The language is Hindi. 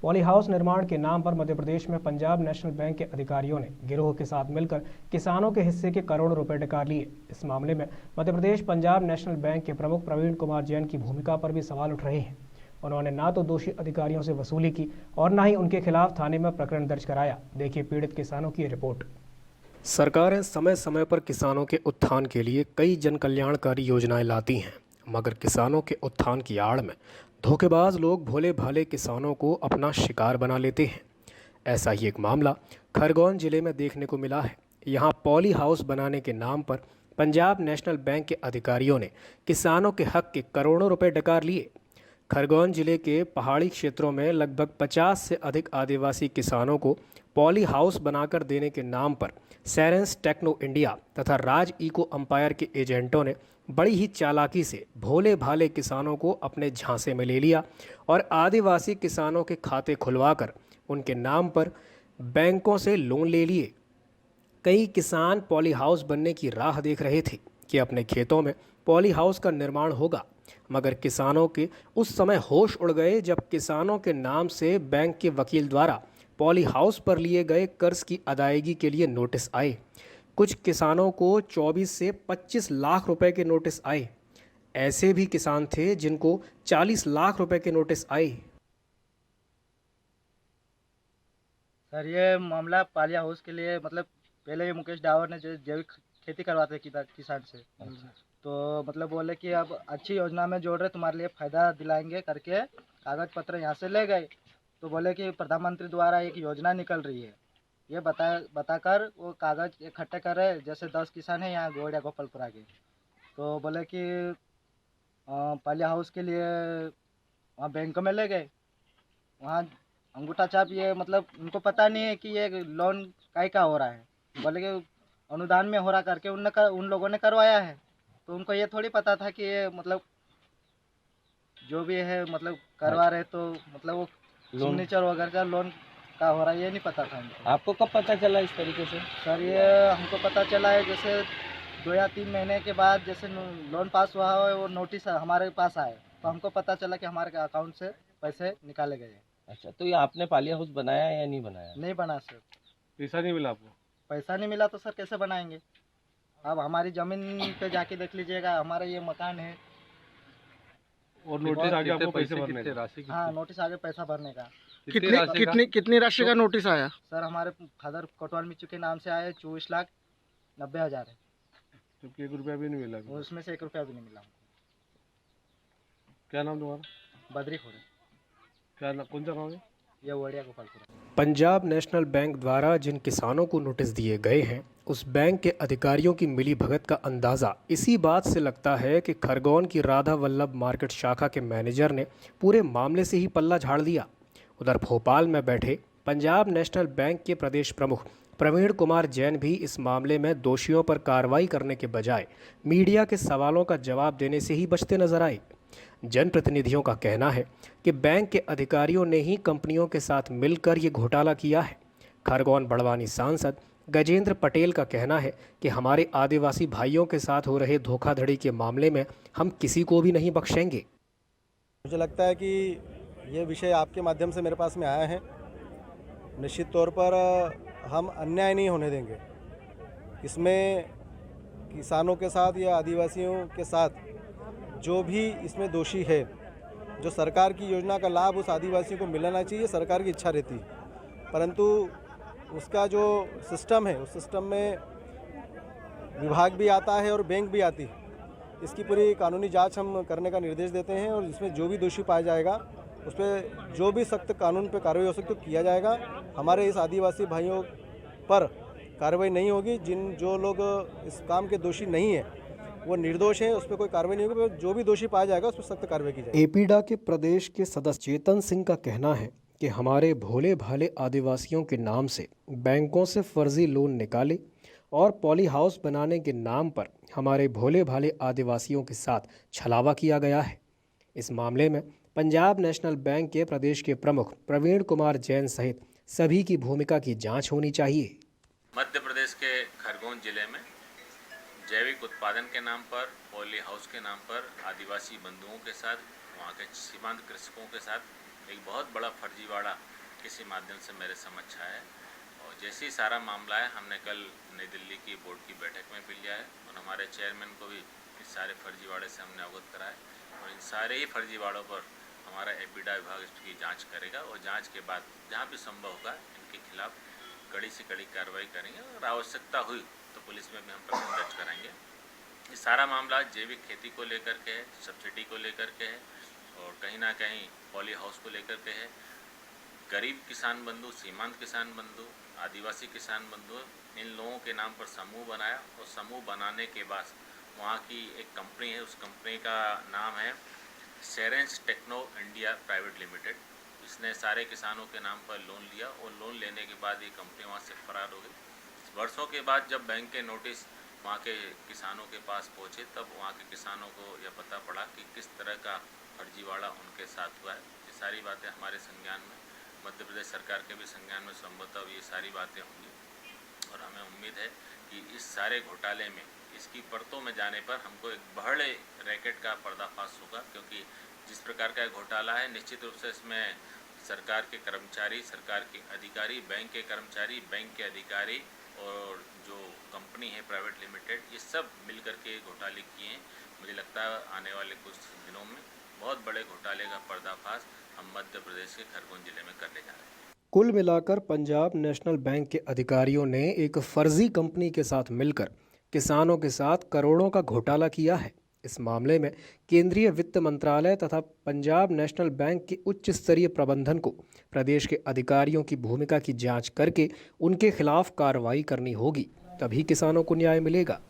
पॉली हाउस निर्माण के नाम पर मध्य प्रदेश में पंजाब नेशनल बैंक के अधिकारियों ने गिरोह के साथ मिलकर किसानों के हिस्से के करोड़ों रुपए डकार लिए। इस मामले में मध्य प्रदेश पंजाब नेशनल बैंक के प्रमुख प्रवीण कुमार जैन की भूमिका पर भी सवाल उठ रहे हैं। उन्होंने ना तो दोषी अधिकारियों से वसूली की और न ही उनके खिलाफ थाने में प्रकरण दर्ज कराया। देखिए पीड़ित किसानों की रिपोर्ट। सरकारें समय समय पर किसानों के उत्थान के लिए कई जन कल्याणकारी योजनाएं लाती हैं, मगर किसानों के उत्थान की आड़ में धोखेबाज लोग भोले भाले किसानों को अपना शिकार बना लेते हैं। ऐसा ही एक मामला खरगोन जिले में देखने को मिला है। यहाँ पॉली हाउस बनाने के नाम पर पंजाब नेशनल बैंक के अधिकारियों ने किसानों के हक के करोड़ों रुपए डकार लिए। खरगोन जिले के पहाड़ी क्षेत्रों में लगभग 50 से अधिक आदिवासी किसानों को पॉली हाउस बनाकर देने के नाम पर सेरेंस टेक्नो इंडिया तथा राज इको अंपायर के एजेंटों ने बड़ी ही चालाकी से भोले भाले किसानों को अपने झांसे में ले लिया और आदिवासी किसानों के खाते खुलवाकर उनके नाम पर बैंकों से लोन ले लिए। कई किसान पॉली हाउस बनने की राह देख रहे थे कि अपने खेतों में पॉली हाउस का निर्माण होगा, मगर किसानों के उस समय होश उड़ गए जब किसानों के नाम से बैंक के वकील द्वारा पॉली हाउस पर लिए गए कर्ज की अदायगी के लिए नोटिस आए। कुछ किसानों को 24 से 25 लाख रुपए के नोटिस आए। ऐसे भी किसान थे जिनको 40 लाख रुपए के नोटिस आए। सर ये मामला पालिया हाउस के लिए मतलब पहले ये मुकेश डावर ने जो जैविक खेती करवाते किसान से। तो मतलब बोले कि अब अच्छी योजना में जोड़ रहे, तुम्हारे लिए फ़ायदा दिलाएंगे करके कागज़ पत्र यहाँ से ले गए। तो बोले कि प्रधानमंत्री द्वारा एक योजना निकल रही है, ये बताकर वो कागज़ इकट्ठे कर रहे। जैसे 10 किसान हैं यहाँ गोड़ या गोपालपुरा के, तो बोले कि पालिया हाउस के लिए वहाँ बैंक में ले गए। वहाँ अंगूठा छाप ये मतलब उनको पता नहीं है कि ये लोन का हो रहा है। बोले कि अनुदान में हो रहा करके उन लोगों ने करवाया है। तो उनको ये थोड़ी पता था कि ये मतलब जो भी है मतलब करवा रहे, तो मतलब वो सिग्नेचर वगैरह का लोन का हो रहा है, ये नहीं पता था उनको। आपको कब पता चला इस तरीके से? सर ये हमको पता चला है जैसे 2 या 3 महीने के बाद जैसे लोन पास हुआ है, वो नोटिस हमारे पास आए तो हमको पता चला कि हमारे अकाउंट से पैसे निकाले गए। अच्छा, तो ये आपने पालिया हाउस बनाया या नहीं बनाया? नहीं बना सर। पैसा नहीं मिला आपको? पैसा नहीं मिला तो सर कैसे बनाएंगे? अब हमारी ज़मीन पे जाके देख लीजिएगा, हमारा ये मकान है। और नोटिस आ गया आपको पैसे भरने का? हाँ, नोटिस आ गया पैसा भरने का। कितनी राशि का नोटिस आया? सर हमारे फादर कोतवाल मिच्चू के नाम से आए 24,90,000 है। जबकि 1 रुपया भी नहीं मिला? उसमें से 1 रुपया भी नहीं मिला। क्या नाम तुम्हारा? बद्री खोड़े। क्या कौन सा गाँव है? ये वड़िया गोपालपुरा। पंजाब नेशनल बैंक द्वारा जिन किसानों को नोटिस दिए गए हैं, उस बैंक के अधिकारियों की मिली भगत का अंदाज़ा इसी बात से लगता है कि खरगोन की राधा वल्लभ मार्केट शाखा के मैनेजर ने पूरे मामले से ही पल्ला झाड़ दिया। उधर भोपाल में बैठे पंजाब नेशनल बैंक के प्रदेश प्रमुख प्रवीण कुमार जैन भी इस मामले में दोषियों पर कार्रवाई करने के बजाय मीडिया के सवालों का जवाब देने से ही बचते नजर आए। जनप्रतिनिधियों का कहना है कि बैंक के अधिकारियों ने ही कंपनियों के साथ मिलकर ये घोटाला किया है। खरगोन बड़वानी सांसद गजेंद्र पटेल का कहना है कि हमारे आदिवासी भाइयों के साथ हो रहे धोखाधड़ी के मामले में हम किसी को भी नहीं बख्शेंगे। मुझे लगता है कि ये विषय आपके माध्यम से मेरे पास में आया है। निश्चित तौर पर हम अन्याय नहीं होने देंगे। इसमें किसानों के साथ या आदिवासियों के साथ जो भी इसमें दोषी है, जो सरकार की योजना का लाभ उस आदिवासी को मिलना चाहिए, सरकार की इच्छा रहती है, परंतु उसका जो सिस्टम है उस सिस्टम में विभाग भी आता है और बैंक भी आती है। इसकी पूरी कानूनी जांच हम करने का निर्देश देते हैं और इसमें जो भी दोषी पाया जाएगा उस पर जो भी सख्त कानून पे कार्रवाई हो सकती है किया जाएगा। हमारे इस आदिवासी भाइयों पर कार्रवाई नहीं होगी। जो लोग इस काम के दोषी नहीं है वो निर्दोष है, उस पर कोई कार्रवाई नहीं होगी। जो भी दोषी पाया जाएगा उस पर सख्त कार्रवाई की जाएगी। एपीडा के प्रदेश के सदस्य चेतन सिंह का कहना है कि हमारे भोले भाले आदिवासियों के नाम से बैंकों से फर्जी लोन निकाले और पॉली हाउस बनाने के नाम पर हमारे भोले भाले आदिवासियों के साथ छलावा किया गया है। इस मामले में पंजाब नेशनल बैंक के प्रदेश के प्रमुख प्रवीण कुमार जैन सहित सभी की भूमिका की जांच होनी चाहिए। मध्य प्रदेश के खरगोन जिले में जैविक उत्पादन के नाम पर, पॉली हाउस के नाम पर आदिवासी बंधुओं के साथ, वहाँ के सीमांत कृषकों के साथ एक बहुत बड़ा फर्जीवाड़ा किसी माध्यम से मेरे समझ आया है। और जैसे ही सारा मामला है, हमने कल नई दिल्ली की बोर्ड की बैठक में भी लिया है और हमारे चेयरमैन को भी इस सारे फर्जीवाड़े से हमने अवगत कराया और इन सारे ही फर्जीवाड़ों पर हमारा एपीडा विभाग इसकी जांच करेगा और जांच के बाद जहां भी संभव होगा इनके खिलाफ कड़ी से कड़ी कार्रवाई करेंगे और आवश्यकता हुई तो पुलिस में भी हम प्रकरण दर्ज कराएंगे। ये सारा मामला जैविक खेती को लेकर के है, सब्सिडी को लेकर के है और कहीं ना कहीं पॉली हाउस को लेकर के है। गरीब किसान बंधु, सीमांत किसान बंधु, आदिवासी किसान बंधु, इन लोगों के नाम पर समूह बनाया और समूह बनाने के बाद वहाँ की एक कंपनी है, उस कंपनी का नाम है सेरेंस टेक्नो इंडिया प्राइवेट लिमिटेड। इसने सारे किसानों के नाम पर लोन लिया और लोन लेने के बाद ये कंपनी वहाँ से फरार हो गई। वर्षों के बाद जब बैंक के नोटिस वहाँ के किसानों के पास पहुँचे तब वहाँ के किसानों को यह पता पड़ा कि किस तरह का फर्जीवाड़ा उनके साथ हुआ है। ये सारी बातें हमारे संज्ञान में, मध्य प्रदेश सरकार के भी संज्ञान में संभवतः ये सारी बातें होंगी और हमें उम्मीद है कि इस सारे घोटाले में इसकी परतों में जाने पर हमको एक बड़े रैकेट का पर्दाफाश होगा, क्योंकि जिस प्रकार का घोटाला है निश्चित रूप से इसमें सरकार के कर्मचारी, सरकार के अधिकारी, बैंक के कर्मचारी, बैंक के अधिकारी और जो कंपनी है प्राइवेट लिमिटेड, ये सब मिलकर के घोटाले किए हैं। मुझे लगता है आने वाले कुछ दिनों में बहुत बड़े घोटाले का पर्दाफाश हम मध्य प्रदेश के खरगोन जिले में करने जा रहे हैं। कुल मिलाकर पंजाब नेशनल बैंक के अधिकारियों ने एक फर्जी कंपनी के साथ मिलकर किसानों के साथ करोड़ों का घोटाला किया है। इस मामले में केंद्रीय वित्त मंत्रालय तथा पंजाब नेशनल बैंक के उच्च स्तरीय प्रबंधन को प्रदेश के अधिकारियों की भूमिका की जांच करके उनके खिलाफ कार्रवाई करनी होगी, तभी किसानों को न्याय मिलेगा।